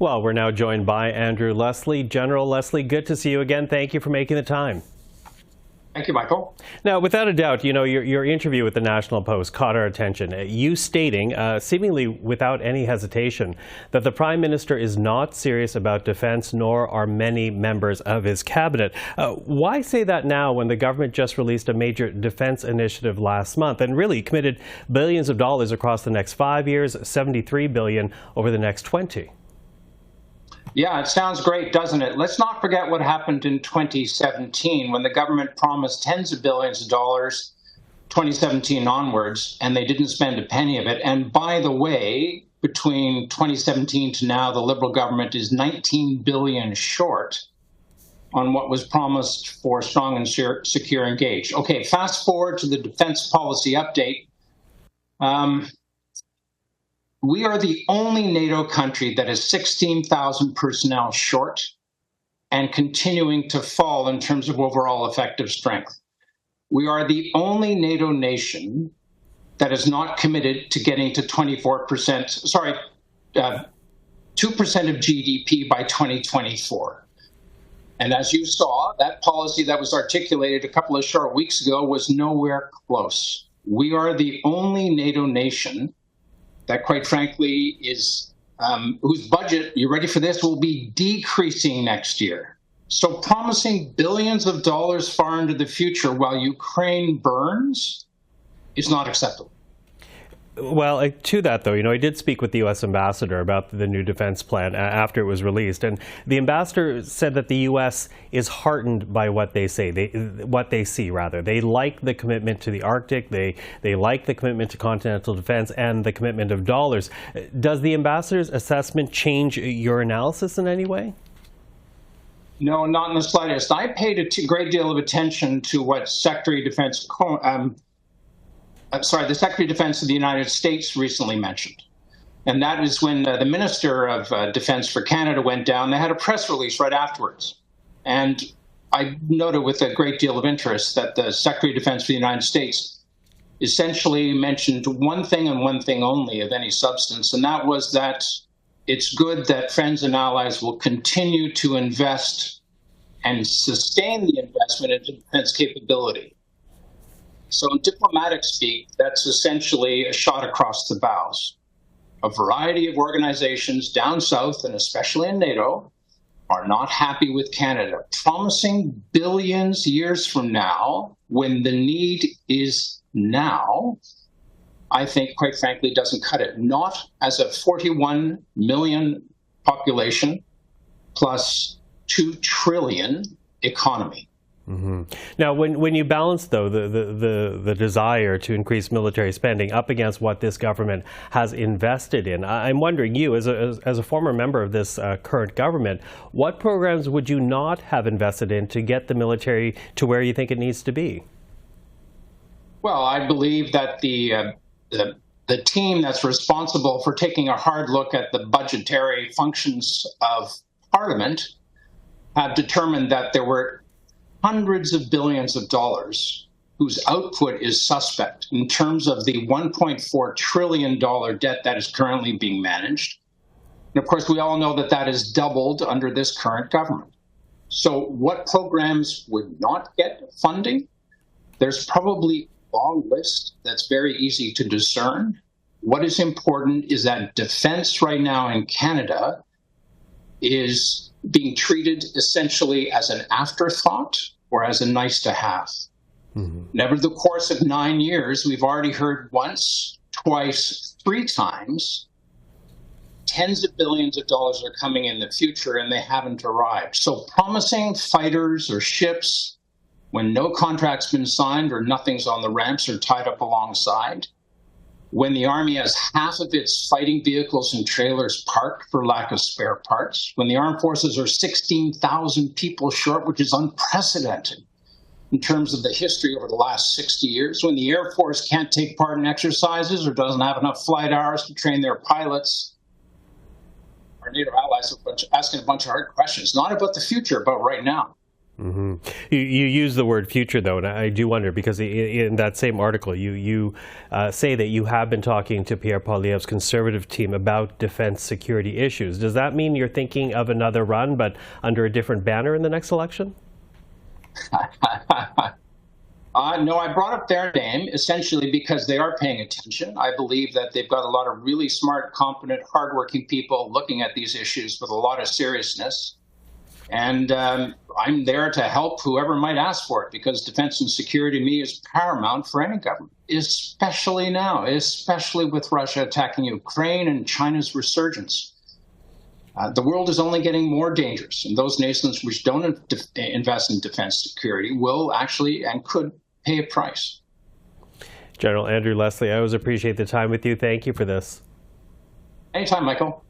Well, we're now joined by Andrew Leslie. General Leslie, good to see you again. Thank you for making the time. Thank you, Michael. Now, without a doubt, your interview with the National Post caught our attention. You stating, seemingly without any hesitation, that the Prime Minister is not serious about defence, nor are many members of his cabinet. Why say that now when the government just released a major defence initiative last month and really committed billions of dollars across the next 5 years, $73 billion over the next 20? Yeah, it sounds great, doesn't it? Let's not forget what happened in 2017 when the government promised tens of billions of dollars 2017 onwards, and they didn't spend a penny of it. And by the way, between 2017 to now, the Liberal government is $19 billion short on what was promised for Strong and Secure Engage. Okay, fast forward to the defense policy update. We are the only NATO country that is 16,000 personnel short and continuing to fall in terms of overall effective strength. We are the only NATO nation that is not committed to getting to 2% of GDP by 2024. And as you saw, that policy that was articulated a couple of short weeks ago was nowhere close. We are the only NATO nation that, quite frankly, is whose budget, you ready for this, will be decreasing next year. So promising billions of dollars far into the future while Ukraine burns is not acceptable. Well, to that, though, I did speak with the U.S. ambassador about the new defense plan after it was released, and the ambassador said that the U.S. is heartened by what they see. They like the commitment to the Arctic, they like the commitment to continental defense, and the commitment of dollars. Does the ambassador's assessment change your analysis in any way? No, not in the slightest. I paid a great deal of attention to what Secretary of Defense the Secretary of Defense of the United States recently mentioned. And that is when the Minister of Defense for Canada went down, they had a press release right afterwards. And I noted with a great deal of interest that the Secretary of Defense for the United States essentially mentioned one thing and one thing only of any substance, and that was that it's good that friends and allies will continue to invest and sustain the investment into defense capability. So in diplomatic speak, that's essentially a shot across the bows. A variety of organizations down south, and especially in NATO, are not happy with Canada, promising billions years from now, when the need is now, I think, quite frankly, doesn't cut it. Not as a 41 million population plus 2 trillion economy. Mm-hmm. Now, when you balance, though, the desire to increase military spending up against what this government has invested in, I'm wondering, you, as a former member of this current government, what programs would you not have invested in to get the military to where you think it needs to be? Well, I believe that the team that's responsible for taking a hard look at the budgetary functions of Parliament have determined that there were hundreds of billions of dollars whose output is suspect in terms of the $1.4 trillion debt that is currently being managed. And of course, we all know that that is doubled under this current government. So what programs would not get funding? There's probably a long list that's very easy to discern. What is important is that defense right now in Canada is being treated essentially as an afterthought or as a nice to have. Mm-hmm. And over the course of 9 years, we've already heard once, twice, 3 times, tens of billions of dollars are coming in the future and they haven't arrived. So promising fighters or ships when no contract's been signed or nothing's on the ramps or tied up alongside, when the Army has half of its fighting vehicles and trailers parked for lack of spare parts, when the armed forces are 16,000 people short, which is unprecedented in terms of the history over the last 60 years, when the Air Force can't take part in exercises or doesn't have enough flight hours to train their pilots, our NATO allies are asking a bunch of hard questions, not about the future, but right now. You use the word future, though, and I do wonder, because in that same article, you say that you have been talking to Pierre Poilievre's Conservative team about defense security issues. Does that mean you're thinking of another run, but under a different banner in the next election? No, I brought up their name essentially because they are paying attention. I believe that they've got a lot of really smart, competent, hardworking people looking at these issues with a lot of seriousness. And I'm there to help whoever might ask for it, because defense and security to me is paramount for any government, especially now, especially with Russia attacking Ukraine and China's resurgence. The world is only getting more dangerous, and those nations which don't invest in defense security will actually and could pay a price. General Andrew Leslie, I always appreciate the time with you. Thank you for this. Anytime, Michael.